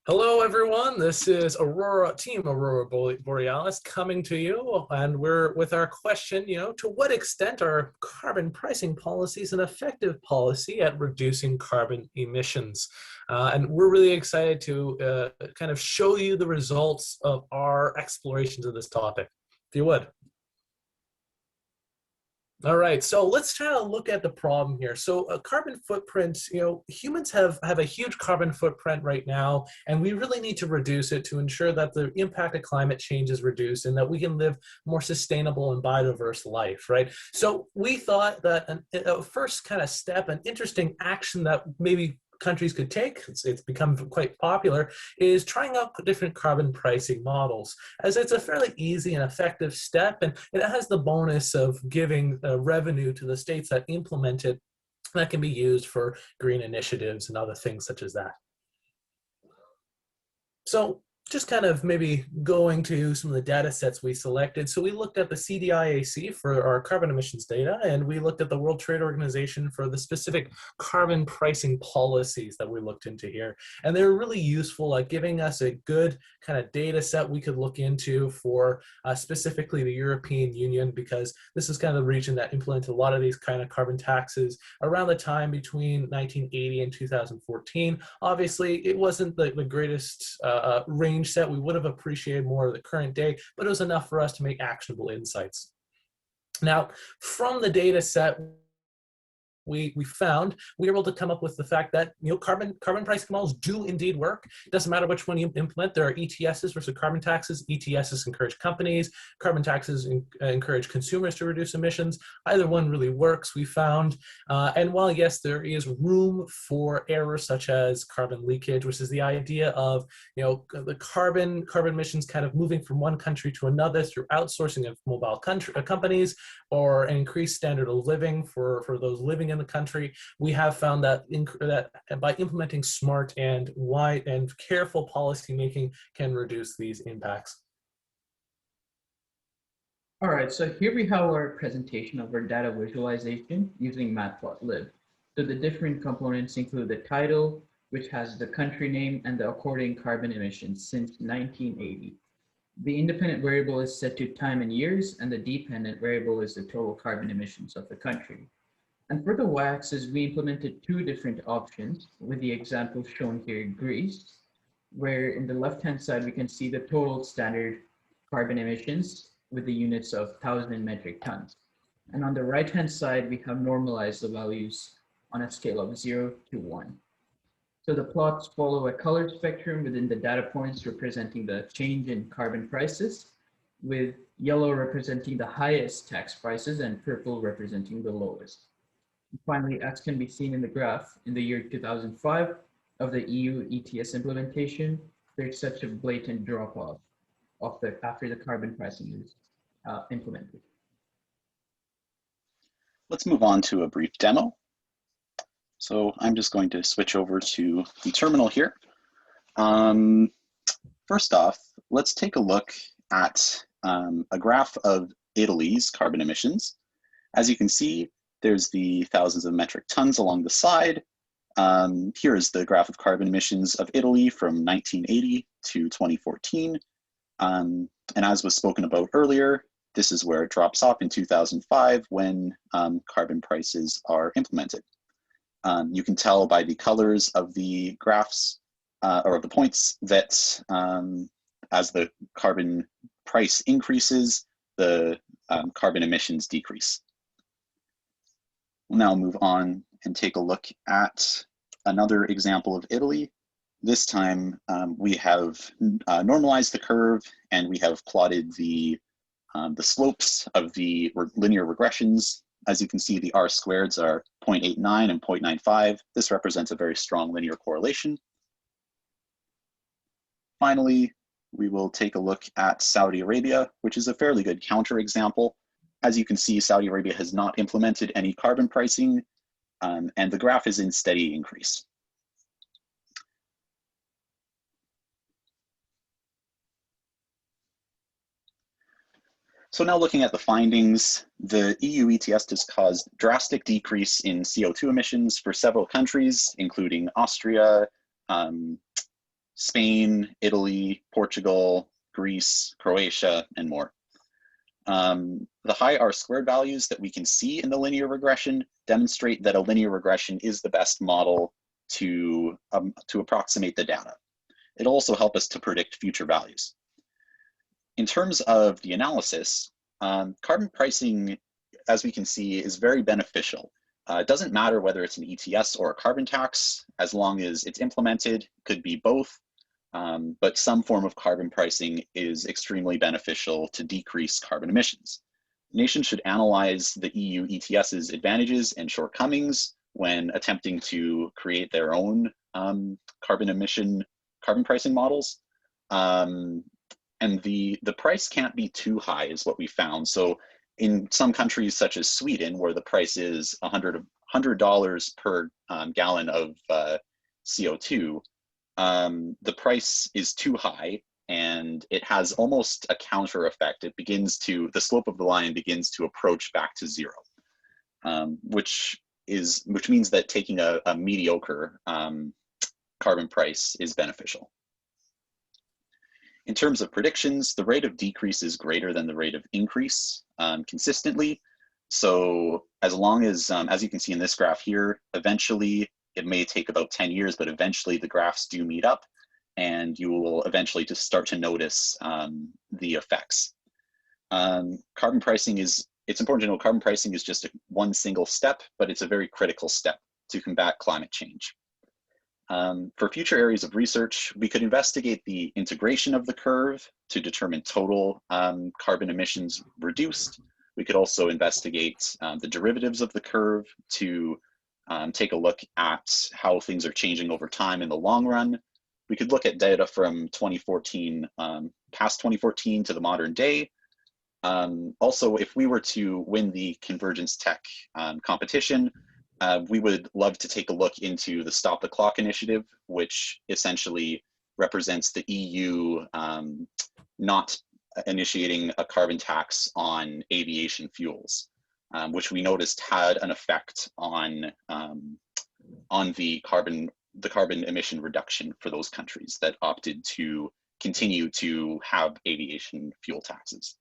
Hello, everyone. This is Team Aurora Borealis coming to you, and we're with our question, to what extent are carbon pricing policies an effective policy at reducing carbon emissions? And we're really excited to kind of show you the results of our explorations of this topic, if you would. All right, so let's try to look at the problem here. So a carbon footprint, humans have a huge carbon footprint right now, and we really need to reduce it to ensure that the impact of climate change is reduced and that we can live more sustainable and biodiverse life, right? So we thought that a first kind of step, an interesting action that maybe countries could take, it's become quite popular, is trying out different carbon pricing models, as it's a fairly easy and effective step, and it has the bonus of giving revenue to the states that implement it that can be used for green initiatives and other things such as that. So just kind of maybe going to some of the data sets we selected. So we looked at the CDIAC for our carbon emissions data, and we looked at the World Trade Organization for the specific carbon pricing policies that we looked into here. And they're really useful at giving us a good kind of data set we could look into for specifically the European Union, because this is kind of the region that implemented a lot of these kind of carbon taxes around the time between 1980 and 2014. Obviously, it wasn't the greatest range set. We would have appreciated more of the current day, but it was enough for us to make actionable insights. Now, from the data set we found, we were able to come up with the fact that carbon pricing models do indeed work. It doesn't matter which one you implement. There are ETSs versus carbon taxes. ETSs encourage companies. Carbon taxes encourage consumers to reduce emissions. Either one really works, we found. And while yes, there is room for errors such as carbon leakage, which is the idea of the carbon emissions kind of moving from one country to another through outsourcing of mobile companies or an increased standard of living for those living in the country, we have found that by implementing smart and wide and careful policymaking can reduce these impacts. All right, so here we have our presentation of our data visualization using Matplotlib. So the different components include the title, which has the country name and the according carbon emissions since 1980. The independent variable is set to time and years, and the dependent variable is the total carbon emissions of the country. And for the y-axis, we implemented two different options with the example shown here, Greece, where in the left-hand side, we can see the total standard carbon emissions with the units of 1,000 metric tons. And on the right-hand side, we have normalized the values on a scale of 0 to 1. So the plots follow a color spectrum within the data points representing the change in carbon prices, with yellow representing the highest tax prices and purple representing the lowest. Finally, as can be seen in the graph, in the year 2005 of the EU ETS implementation, there's such a blatant drop-off after the carbon pricing is implemented. Let's move on to a brief demo. So I'm just going to switch over to the terminal here. First off, let's take a look at a graph of Italy's carbon emissions. As you can see, there's the thousands of metric tons along the side. Here is the graph of carbon emissions of Italy from 1980 to 2014. And as was spoken about earlier, this is where it drops off in 2005 when carbon prices are implemented. You can tell by the colors of the graphs or of the points that as the carbon price increases, the carbon emissions decrease. We'll now move on and take a look at another example of Italy. This time we have normalized the curve and we have plotted the slopes of the linear regressions. As you can see, the R squareds are 0.89 and 0.95. This represents a very strong linear correlation. Finally, we will take a look at Saudi Arabia, which is a fairly good counterexample. As you can see, Saudi Arabia has not implemented any carbon pricing, and the graph is in steady increase. So now looking at the findings, the EU ETS has caused drastic decrease in CO2 emissions for several countries, including Austria, Spain, Italy, Portugal, Greece, Croatia, and more. The high R-squared values that we can see in the linear regression demonstrate that a linear regression is the best model to approximate the data. It'll also help us to predict future values. In terms of the analysis, carbon pricing, as we can see, is very beneficial. It doesn't matter whether it's an ETS or a carbon tax, as long as it's implemented. It could be both, but some form of carbon pricing is extremely beneficial to decrease carbon emissions. Nations should analyze the EU ETS's advantages and shortcomings when attempting to create their own carbon pricing models. And the price can't be too high is what we found. So in some countries such as Sweden, where the price is $100 per gallon of CO2, the price is too high, and it has almost a counter effect. The slope of the line begins to approach back to zero, which means that taking a mediocre carbon price is beneficial. In terms of predictions, the rate of decrease is greater than the rate of increase consistently. So as long as you can see in this graph here, eventually, it may take about 10 years, but eventually the graphs do meet up, and you will eventually just start to notice the effects. Carbon pricing it's important to know carbon pricing is just one single step, but it's a very critical step to combat climate change. For future areas of research, we could investigate the integration of the curve to determine total carbon emissions reduced. We could also investigate the derivatives of the curve to take a look at how things are changing over time in the long run. We could look at data from 2014, past 2014 to the modern day. Also, if we were to win the Convergence.Tech competition, we would love to take a look into the Stop the Clock initiative, which essentially represents the EU not initiating a carbon tax on aviation fuels, which we noticed had an effect on the carbon emission reduction for those countries that opted to continue to have aviation fuel taxes.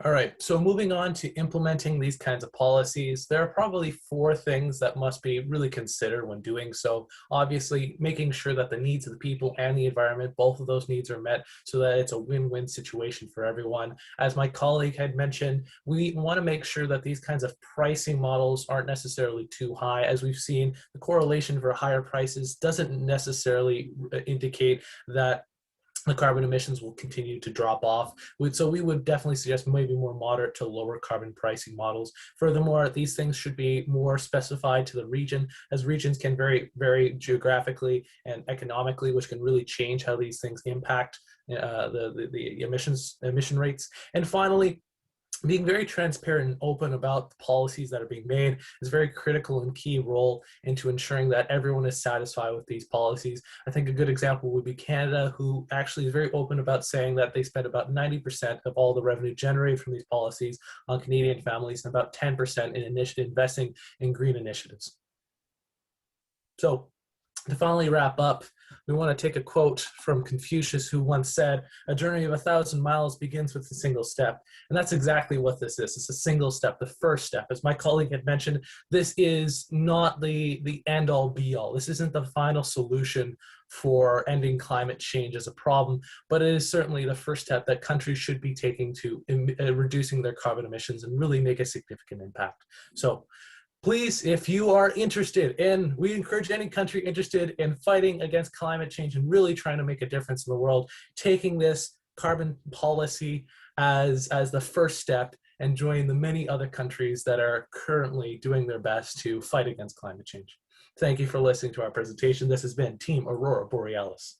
All right, so moving on to implementing these kinds of policies, there are probably 4 things that must be really considered when doing so. Obviously, making sure that the needs of the people and the environment, both of those needs are met so that it's a win-win situation for everyone. As my colleague had mentioned, we want to make sure that these kinds of pricing models aren't necessarily too high. As we've seen, the correlation for higher prices doesn't necessarily indicate that the carbon emissions will continue to drop off. So we would definitely suggest maybe more moderate to lower carbon pricing models. Furthermore, these things should be more specified to the region, as regions can vary geographically and economically, which can really change how these things impact the emission rates. And finally, being very transparent and open about the policies that are being made is a very critical and key role into ensuring that everyone is satisfied with these policies. I think a good example would be Canada, who actually is very open about saying that they spend about 90% of all the revenue generated from these policies on Canadian families and about 10% in investing in green initiatives. So to finally wrap up, we want to take a quote from Confucius, who once said, "A journey of 1,000 miles begins with a single step." And that's exactly what this is. It's a single step, the first step. As my colleague had mentioned, this is not the end-all be-all. This isn't the final solution for ending climate change as a problem, but it is certainly the first step that countries should be taking to reducing their carbon emissions and really make a significant impact. So please, if you are interested in, we encourage any country interested in fighting against climate change and really trying to make a difference in the world, taking this carbon policy as the first step and join the many other countries that are currently doing their best to fight against climate change. Thank you for listening to our presentation. This has been Team Aurora Borealis.